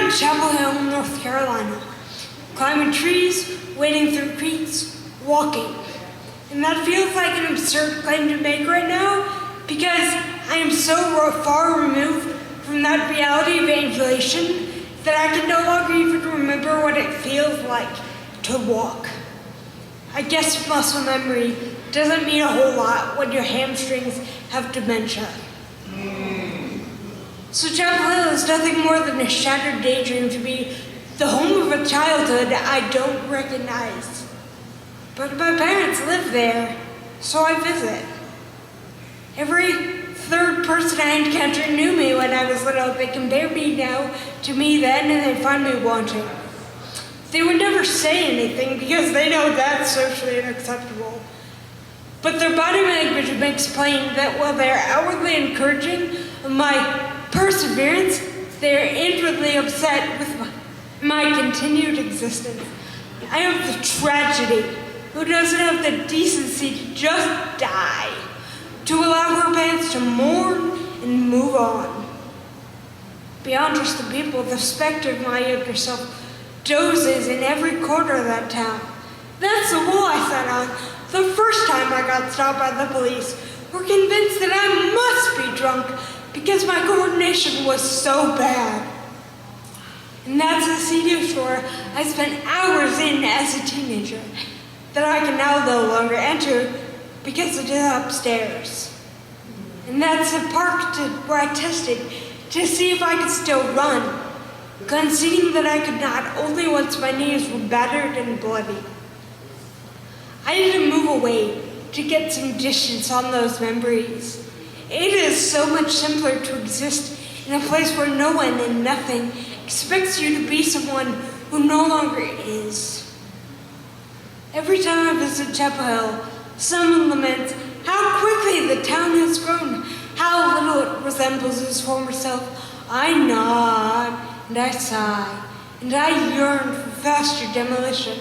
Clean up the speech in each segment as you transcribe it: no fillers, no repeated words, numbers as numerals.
in Chapel Hill, North Carolina, climbing trees, wading through creeks, walking. And that feels like an absurd claim to make right now because I am so far removed from that reality of ambulation that I can no longer even remember what it feels like to walk. I guess muscle memory doesn't mean a whole lot when your hamstrings have dementia. So Chapel Hill is nothing more than a shattered daydream to be the home of a childhood I don't recognize. But my parents live there, so I visit. Every third person I encountered knew me when I was little. They compare me now to me then, and they find me wanting. They would never say anything because they know that's socially unacceptable. But their body language makes plain that while they're outwardly encouraging my perseverance, they're inwardly upset with my continued existence. I have the tragedy who doesn't have the decency to just die, to allow her parents to mourn and move on. Beyond just the people, the specter of my younger self dozes in every corner of that town. That's the wall I sat on the first time I got stopped by the police, who were convinced that I must be drunk because my coordination was so bad. And that's the CD store I spent hours in as a teenager that I can now no longer enter because it is upstairs. And that's the park where I tested to see if I could still run, conceding that I could not only once my knees were battered and bloody. I had to move away to get some distance on those memories. It is so much simpler to exist in a place where no one and nothing expects you to be someone who no longer is. Every time I visit Chapel Hill, someone laments how quickly the town has grown, how little it resembles its former self. I nod, and I sigh, and I yearn for faster demolition.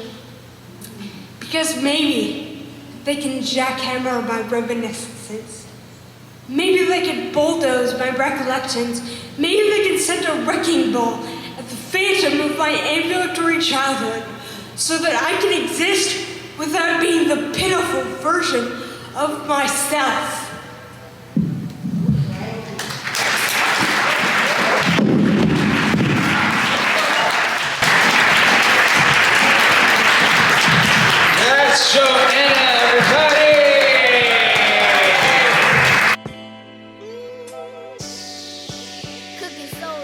Because maybe they can jackhammer my reminiscences. Maybe they could bulldoze my recollections. Maybe they could send a wrecking ball at the phantom of my ambulatory childhood so that I can exist without being the pitiful version of myself. That's Joanna, everybody! Cooking soul,